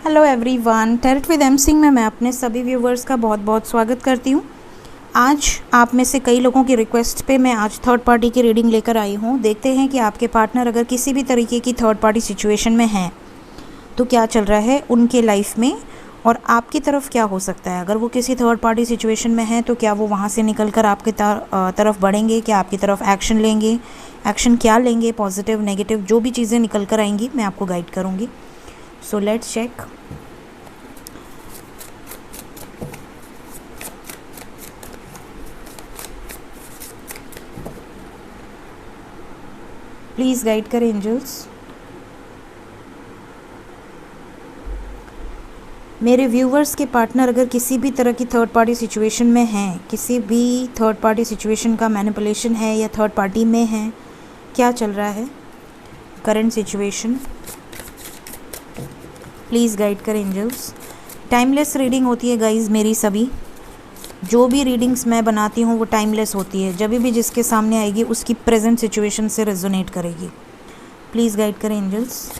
Hello everyone, tarot with M Singh में मैं अपने सभी व्यूवर्स का बहुत बहुत स्वागत करती हूँ। आज आप में से कई लोगों की रिक्वेस्ट पे मैं आज थर्ड पार्टी की रीडिंग लेकर आई हूँ। देखते हैं कि आपके पार्टनर अगर किसी भी तरीके की थर्ड पार्टी सिचुएशन में हैं तो क्या चल रहा है उनके लाइफ में और आपकी तरफ क्या हो सकता है। अगर वो किसी थर्ड पार्टी सिचुएशन में हैं तो क्या वो वहाँ से निकल कर आपकी तरफ बढ़ेंगे, क्या आपकी तरफ एक्शन लेंगे, एक्शन क्या लेंगे, पॉजिटिव नेगेटिव जो भी चीज़ें निकल कर आएंगी मैं आपको गाइड करूँगी। So let's check. Please guide करें एंजल्स। मेरे व्यूवर्स के पार्टनर अगर किसी भी तरह की थर्ड पार्टी सिचुएशन में हैं, किसी भी थर्ड पार्टी सिचुएशन का मैनिपुलेशन है या थर्ड पार्टी में हैं, क्या चल रहा है करंट सिचुएशन, प्लीज़ गाइड करें एंजल्स। टाइमलेस रीडिंग होती है गाइज़, मेरी सभी जो भी रीडिंग्स मैं बनाती हूँ वो टाइमलेस होती है। जब भी जिसके सामने आएगी उसकी प्रेजेंट सिचुएशन से रेजोनेट करेगी। प्लीज़ गाइड करें एंजल्स।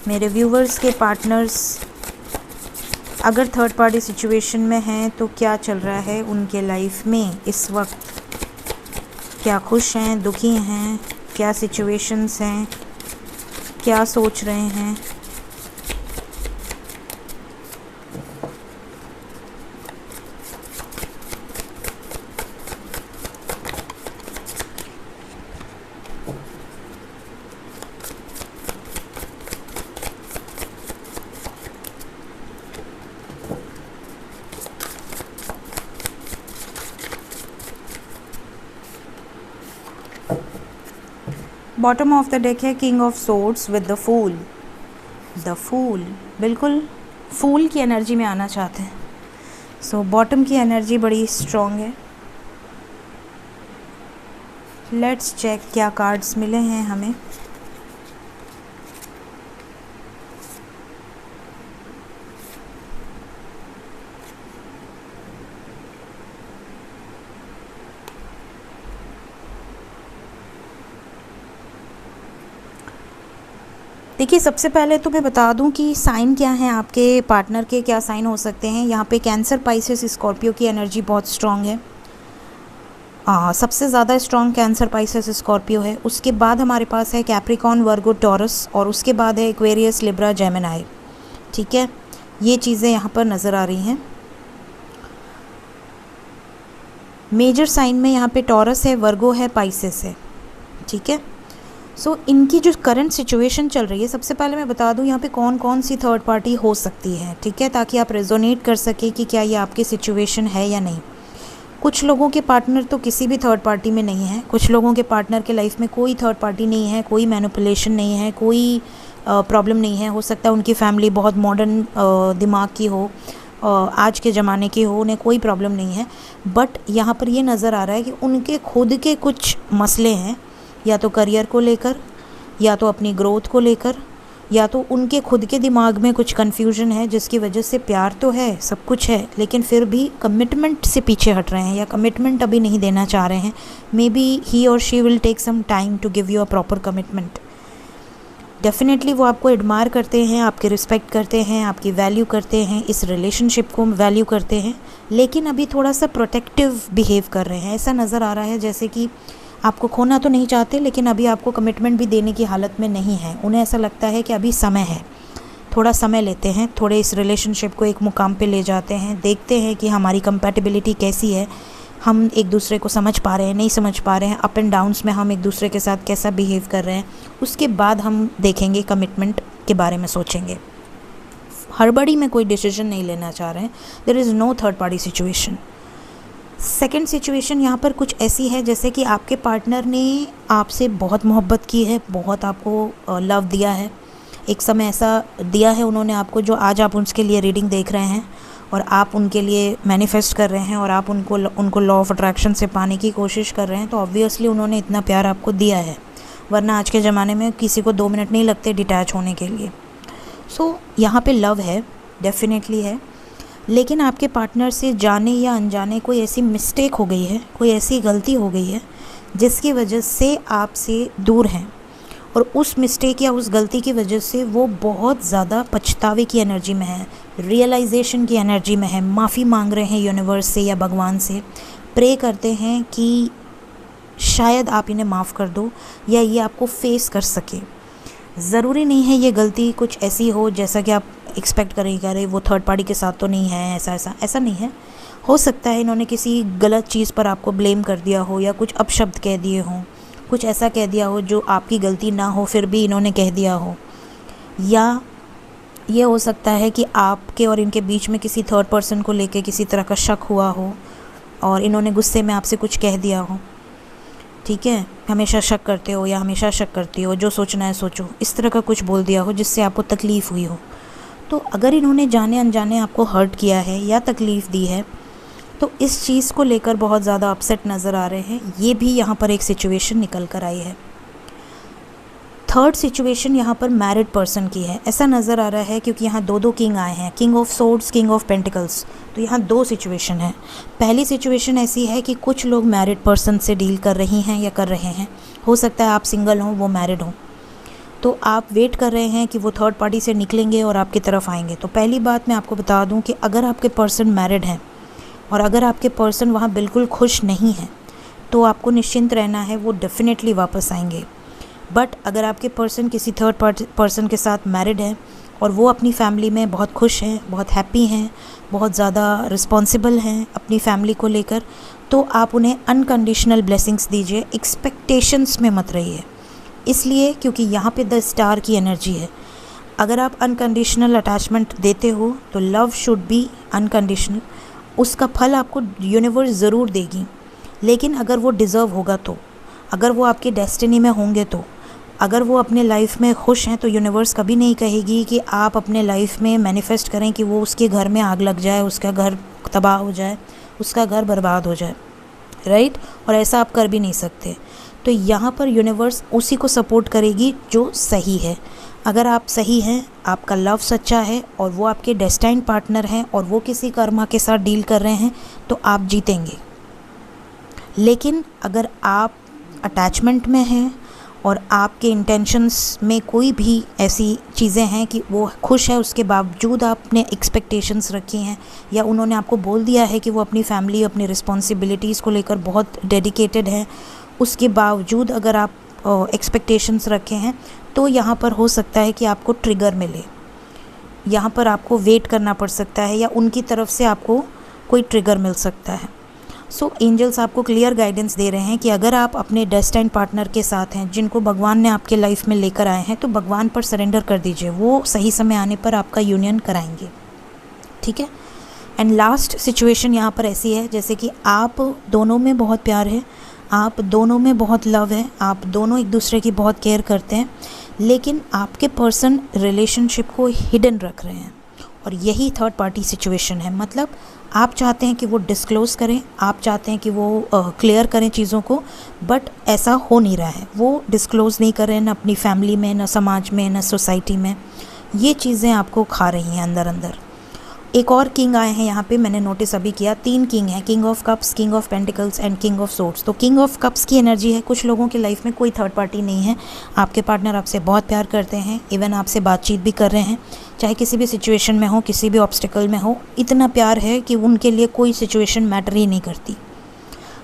मेरे व्यूवर्स के पार्टनर्स अगर थर्ड पार्टी सिचुएशन में हैं तो क्या चल रहा है उनके लाइफ में इस वक्त, क्या खुश हैं, दुखी हैं, क्या सिचुएशंस हैं, क्या सोच रहे हैं। बॉटम ऑफ द डेक है king of swords with the fool. The fool बिल्कुल फूल की एनर्जी में आना चाहते हैं। सो बॉटम की एनर्जी बड़ी स्ट्रॉन्ग है। लेट्स चेक क्या कार्ड्स मिले हैं हमें। देखिए, सबसे पहले तो मैं बता दूं कि साइन क्या है आपके पार्टनर के, क्या साइन हो सकते हैं। यहाँ पे कैंसर, पाइसेस, स्कॉर्पियो की एनर्जी बहुत स्ट्रॉन्ग है। सबसे ज़्यादा स्ट्रॉन्ग कैंसर, पाइसेस, स्कॉर्पियो है। उसके बाद हमारे पास है कैप्रिकॉर्न, वर्गो, टॉरस और उसके बाद है एक्वेरियस, लिब्रा, जेमिनी। ठीक है, ये चीज़ें यहाँ पर नज़र आ रही हैं। मेजर साइन में यहाँ पे टॉरस है, वर्गो है, पाइसेस है। ठीक है, सो इनकी जो करंट सिचुएशन चल रही है, सबसे पहले मैं बता दूं यहाँ पे कौन कौन सी थर्ड पार्टी हो सकती है। ठीक है, ताकि आप रेजोनेट कर सके कि क्या ये आपकी सिचुएशन है या नहीं। कुछ लोगों के पार्टनर तो किसी भी थर्ड पार्टी में नहीं है। कुछ लोगों के पार्टनर के लाइफ में कोई थर्ड पार्टी नहीं है, कोई मैनिपुलेशन नहीं है, कोई प्रॉब्लम नहीं है। हो सकता है उनकी फैमिली बहुत मॉडर्न दिमाग की हो, आज के ज़माने की हो, उन्हें कोई प्रॉब्लम नहीं है। बट यहाँ पर ये नज़र आ रहा है कि उनके खुद के कुछ मसले हैं, या तो करियर को लेकर, या तो अपनी ग्रोथ को लेकर, या तो उनके खुद के दिमाग में कुछ कन्फ्यूजन है, जिसकी वजह से प्यार तो है, सब कुछ है, लेकिन फिर भी कमिटमेंट से पीछे हट रहे हैं या कमिटमेंट अभी नहीं देना चाह रहे हैं। मे बी ही और she will take some time to give you a proper commitment. Definitely वो आपको एडमायर करते हैं, आपकी रिस्पेक्ट करते हैं, आपकी वैल्यू करते हैं, इस रिलेशनशिप को वैल्यू करते हैं, लेकिन अभी थोड़ा सा प्रोटेक्टिव बिहेव कर रहे हैं। ऐसा नज़र आ रहा है जैसे कि आपको खोना तो नहीं चाहते, लेकिन अभी आपको कमिटमेंट भी देने की हालत में नहीं है। उन्हें ऐसा लगता है कि अभी समय है, थोड़ा समय लेते हैं, थोड़े इस रिलेशनशिप को एक मुकाम पे ले जाते हैं, देखते हैं कि हमारी कंपैटिबिलिटी कैसी है, हम एक दूसरे को समझ पा रहे हैं, नहीं समझ पा रहे हैं, अप एंड डाउन्स में हम एक दूसरे के साथ कैसा बिहेव कर रहे हैं। उसके बाद हम देखेंगे, कमिटमेंट के बारे में सोचेंगे। हड़बड़ी में कोई डिसीजन नहीं लेना चाह रहे हैं। There is no third party situation. Second situation यहाँ पर कुछ ऐसी है जैसे कि आपके पार्टनर ने आपसे बहुत मोहब्बत की है, बहुत आपको लव दिया है। एक समय ऐसा दिया है उन्होंने आपको, जो आज आप उसके लिए रीडिंग देख रहे हैं और आप उनके लिए मैनिफेस्ट कर रहे हैं और आप उनको लॉ ऑफ अट्रैक्शन से पाने की कोशिश कर रहे हैं। तो ऑब्वियसली उन्होंने इतना प्यार आपको दिया है, वरना आज के ज़माने में किसी को 2 मिनट नहीं लगते डिटैच होने के लिए। सो यहाँ पे लव है, डेफिनेटली है, लेकिन आपके पार्टनर से जाने या अनजाने कोई ऐसी मिस्टेक हो गई है, कोई ऐसी गलती हो गई है जिसकी वजह से आपसे दूर हैं और उस मिस्टेक या उस गलती की वजह से वो बहुत ज़्यादा पछतावे की एनर्जी में है, रियलाइजेशन की एनर्जी में है, माफ़ी मांग रहे हैं यूनिवर्स से या भगवान से, प्रे करते हैं कि शायद आप इन्हें माफ़ कर दो या ये आपको फेस कर सके। ज़रूरी नहीं है ये गलती कुछ ऐसी हो जैसा कि आप एक्सपेक्ट करेंगे, अरे वो थर्ड पार्टी के साथ तो नहीं है, ऐसा नहीं है। हो सकता है इन्होंने किसी गलत चीज़ पर आपको ब्लेम कर दिया हो या कुछ अपशब्द कह दिए हों, कुछ ऐसा कह दिया हो जो आपकी गलती ना हो फिर भी इन्होंने कह दिया हो, या ये हो सकता है कि आपके और इनके बीच में किसी थर्ड पर्सन को लेके किसी तरह का शक हुआ हो और इन्होंने गुस्से में आपसे कुछ कह दिया हो। ठीक है, हमेशा शक करते हो या हमेशा शक करती हो, जो सोचना है सोचो, इस तरह का कुछ बोल दिया हो जिससे आपको तकलीफ़ हुई हो। तो अगर इन्होंने जाने अनजाने आपको हर्ट किया है या तकलीफ़ दी है तो इस चीज़ को लेकर बहुत ज़्यादा अपसेट नज़र आ रहे हैं। ये भी यहाँ पर एक सिचुएशन निकल कर आई है। थर्ड सिचुएशन यहाँ पर मैरिड पर्सन की है, ऐसा नज़र आ रहा है क्योंकि यहाँ दो किंग आए हैं, king of swords, king of pentacles. तो यहाँ दो सिचुएशन है। पहली सिचुएशन ऐसी है कि कुछ लोग मैरिड पर्सन से डील कर रही हैं या कर रहे हैं, हो सकता है आप सिंगल हों, वो मैरिड हों, तो आप वेट कर रहे हैं कि वो थर्ड पार्टी से निकलेंगे और आपकी तरफ आएंगे। तो पहली बात मैं आपको बता दूं कि अगर आपके पर्सन मैरिड हैं और अगर आपके पर्सन वहाँ बिल्कुल खुश नहीं है तो आपको निश्चिंत रहना है, वो डेफिनेटली वापस आएंगे। बट अगर आपके पर्सन किसी थर्ड पर्सन के साथ मैरिड है और वो अपनी फैमिली में बहुत खुश हैं, बहुत हैप्पी हैं, बहुत ज़्यादा रिस्पॉन्सिबल हैं अपनी फैमिली को लेकर, तो आप उन्हें अनकंडीशनल ब्लेसिंग्स दीजिए, एक्सपेक्टेशंस में मत रहिए। इसलिए क्योंकि यहाँ पे द स्टार की एनर्जी है। अगर आप अनकंडीशनल अटैचमेंट देते हो तो लव शुड बी अनकंडीशनल, उसका फल आपको यूनिवर्स ज़रूर देगी। लेकिन अगर वो डिज़र्व होगा तो, अगर वो आपकी डेस्टिनी में होंगे तो, अगर वो अपने लाइफ में खुश हैं तो यूनिवर्स कभी नहीं कहेगी कि आप अपने लाइफ में मैनिफेस्ट करें कि वो उसके घर में आग लग जाए, उसका घर तबाह हो जाए, उसका घर बर्बाद हो जाए, राइट। और ऐसा आप कर भी नहीं सकते। तो यहाँ पर यूनिवर्स उसी को सपोर्ट करेगी जो सही है। अगर आप सही हैं, आपका लव सच्चा है और वो आपके डेस्टाइन पार्टनर हैं और वो किसी कर्मा के साथ डील कर रहे हैं तो आप जीतेंगे। लेकिन अगर आप अटैचमेंट में हैं और आपके इंटेंशंस में कोई भी ऐसी चीज़ें हैं कि वो खुश है, उसके बावजूद आपने एक्सपेक्टेशंस रखी हैं या उन्होंने आपको बोल दिया है कि वो अपनी फैमिली, अपनी रिस्पॉन्सिबिलिटीज़ को लेकर बहुत डेडिकेटेड हैं, उसके बावजूद अगर आप एक्सपेक्टेशंस रखे हैं तो यहाँ पर हो सकता है कि आपको ट्रिगर मिले, यहाँ पर आपको वेट करना पड़ सकता है या उनकी तरफ से आपको कोई ट्रिगर मिल सकता है। सो एंजल्स आपको क्लियर गाइडेंस दे रहे हैं कि अगर आप अपने डेस्टाइन पार्टनर के साथ हैं जिनको भगवान ने आपके लाइफ में लेकर आए हैं तो भगवान पर सरेंडर कर दीजिए, वो सही समय आने पर आपका यूनियन कराएंगे। ठीक है। एंड लास्ट सिचुएशन यहाँ पर ऐसी है जैसे कि आप दोनों में बहुत प्यार है, आप दोनों में बहुत लव है, आप दोनों एक दूसरे की बहुत केयर करते हैं, लेकिन आपके पर्सन रिलेशनशिप को हिडन रख रहे हैं और यही थर्ड पार्टी सिचुएशन है। मतलब आप चाहते हैं कि वो डिस्क्लोज़ करें, आप चाहते हैं कि वो क्लियर करें चीज़ों को, बट ऐसा हो नहीं रहा है। वो डिस्क्लोज़ नहीं कर रहे हैं, ना अपनी फैमिली में, ना समाज में, ना सोसाइटी में। ये चीज़ें आपको खा रही हैं अंदर अंदर। एक और किंग आए हैं यहाँ पे, मैंने नोटिस अभी किया, 3 किंग हैं, king of cups, king of pentacles and king of swords. तो किंग ऑफ कप्स की एनर्जी है, कुछ लोगों की लाइफ में कोई थर्ड पार्टी नहीं है, आपके पार्टनर आपसे बहुत प्यार करते हैं, इवन आपसे बातचीत भी कर रहे हैं, चाहे किसी भी सिचुएशन में हो, किसी भी ऑब्स्टिकल में हो, इतना प्यार है कि उनके लिए कोई सिचुएशन मैटर ही नहीं करती।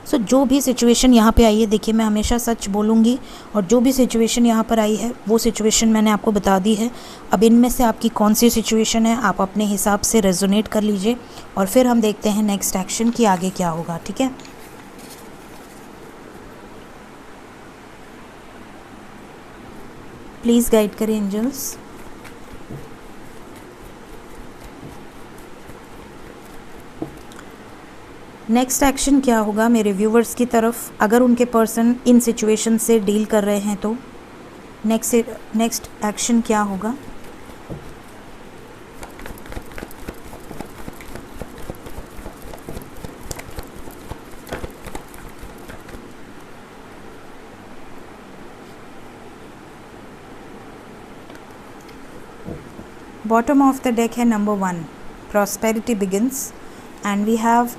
सो जो भी सिचुएशन यहाँ पे आई है, देखिए मैं हमेशा सच बोलूँगी और जो भी सिचुएशन यहाँ पर आई है वो सिचुएशन मैंने आपको बता दी है। अब इनमें से आपकी कौन सी सिचुएशन है आप अपने हिसाब से रेजोनेट कर लीजिए और फिर हम देखते हैं नेक्स्ट एक्शन की आगे क्या होगा। ठीक है। प्लीज़ गाइड करें एंजल्स। नेक्स्ट एक्शन क्या होगा मेरे व्यूवर्स की तरफ, अगर उनके पर्सन इन सिचुएशन से डील कर रहे हैं तो नेक्स्ट एक्शन क्या होगा। बॉटम ऑफ द डेक है number 1, prosperity begins, and we have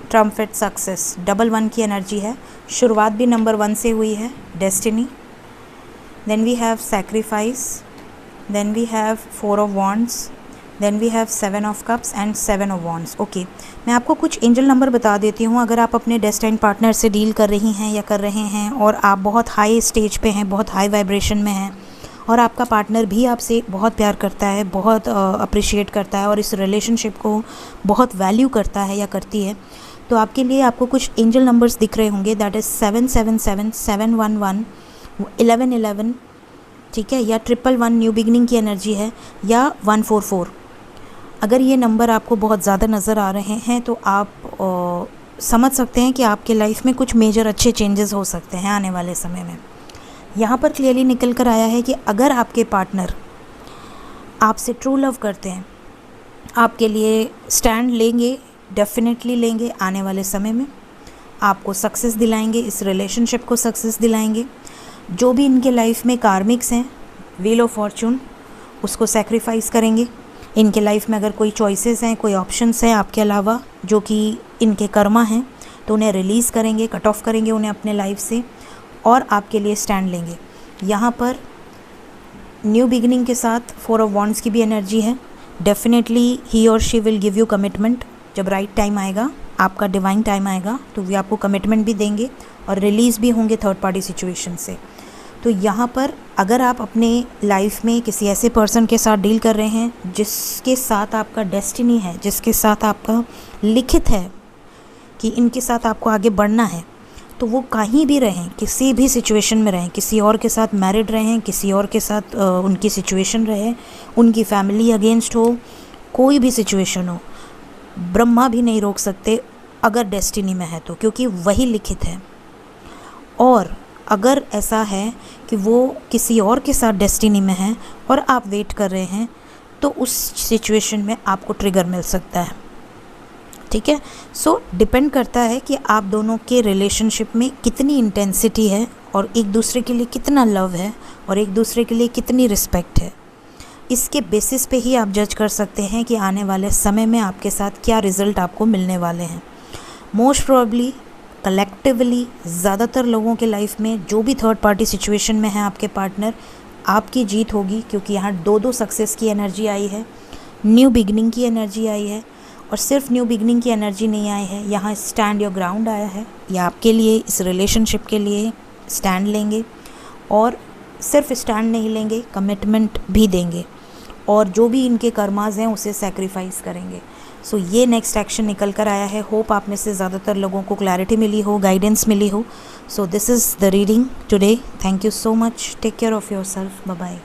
trumpet success. Double 1 की एनर्जी है, शुरुआत भी नंबर 1 से हुई है, destiny. then we have sacrifice, then we have 4 of wands, then we have 7 of cups and 7 of wands. Okay, मैं आपको कुछ एंजल नंबर बता देती हूँ. अगर आप अपने डेस्टाइन पार्टनर से डील कर रही हैं या कर रहे हैं और आप बहुत हाई स्टेज पे हैं, बहुत हाई वाइब्रेशन में हैं और आपका पार्टनर भी आपसे बहुत प्यार करता है, बहुत अप्रिशिएट करता है और इस रिलेशनशिप को बहुत वैल्यू करता है या करती है, तो आपके लिए आपको कुछ एंजल नंबर्स दिख रहे होंगे. दैट इज़ 777, 711, 1111, ठीक है, या 111 न्यू बिगनिंग की एनर्जी है, या 144. अगर ये नंबर आपको बहुत ज़्यादा नज़र आ रहे हैं तो आप समझ सकते हैं कि आपके लाइफ में कुछ मेजर अच्छे चेंजेस हो सकते हैं आने वाले समय में. यहाँ पर क्लियरली निकल कर आया है कि अगर आपके पार्टनर आपसे ट्रू लव करते हैं, आपके लिए स्टैंड लेंगे, डेफिनेटली लेंगे, आने वाले समय में आपको सक्सेस दिलाएंगे, इस रिलेशनशिप को सक्सेस दिलाएंगे. जो भी इनके लाइफ में कार्मिक्स हैं, व्हील ऑफ फॉर्चून, उसको सेक्रीफाइस करेंगे. इनके लाइफ में अगर कोई चॉइसेस हैं, कोई ऑप्शंस हैं आपके अलावा जो कि इनके कर्मा हैं, तो उन्हें रिलीज़ करेंगे, कट ऑफ करेंगे उन्हें अपने लाइफ से और आपके लिए स्टैंड लेंगे. यहाँ पर न्यू बिगिनिंग के साथ 4 ऑफ वॉन्ड्स की भी एनर्जी है. डेफिनेटली ही और she will give you commitment. जब राइट टाइम आएगा, आपका डिवाइन टाइम आएगा, तो वे आपको कमिटमेंट भी देंगे और रिलीज़ भी होंगे थर्ड पार्टी सिचुएशन से. तो यहाँ पर अगर आप अपने लाइफ में किसी ऐसे पर्सन के साथ डील कर रहे हैं जिसके साथ आपका डेस्टिनी है, जिसके साथ आपका लिखित है कि इनके साथ आपको आगे बढ़ना है, तो वो कहीं भी रहें, किसी भी सिचुएशन में रहें, किसी और के साथ मैरिड रहें, किसी और के साथ उनकी सिचुएशन रहे, उनकी फैमिली अगेंस्ट हो, कोई भी सिचुएशन हो, ब्रह्मा भी नहीं रोक सकते अगर डेस्टिनी में है तो, क्योंकि वही लिखित है. और अगर ऐसा है कि वो किसी और के साथ डेस्टिनी में है और आप वेट कर रहे हैं, तो उस सिचुएशन में आपको ट्रिगर मिल सकता है. ठीक है, सो डिपेंड करता है कि आप दोनों के रिलेशनशिप में कितनी इंटेंसिटी है और एक दूसरे के लिए कितना लव है और एक दूसरे के लिए कितनी रिस्पेक्ट है. इसके बेसिस पे ही आप जज कर सकते हैं कि आने वाले समय में आपके साथ क्या रिज़ल्ट आपको मिलने वाले हैं. मोस्ट प्रोबेबली कलेक्टिवली ज़्यादातर लोगों के लाइफ में जो भी थर्ड पार्टी सिचुएशन में है आपके पार्टनर, आपकी जीत होगी, क्योंकि यहाँ 2 सक्सेस की एनर्जी आई है, न्यू बिगनिंग की एनर्जी आई है, और सिर्फ न्यू बिगनिंग की एनर्जी नहीं आई है, यहाँ स्टैंड योर ग्राउंड आया है. या आपके लिए, इस रिलेशनशिप के लिए स्टैंड लेंगे, और सिर्फ स्टैंड नहीं लेंगे, कमिटमेंट भी देंगे, और जो भी इनके कर्माज हैं उसे सेक्रीफाइस करेंगे. सो ये नेक्स्ट एक्शन निकल कर आया है. होप आप में से ज़्यादातर लोगों को क्लैरिटी मिली हो, गाइडेंस मिली हो. So this is the reading today. Thank you so much. Take care of yourself. Bye bye.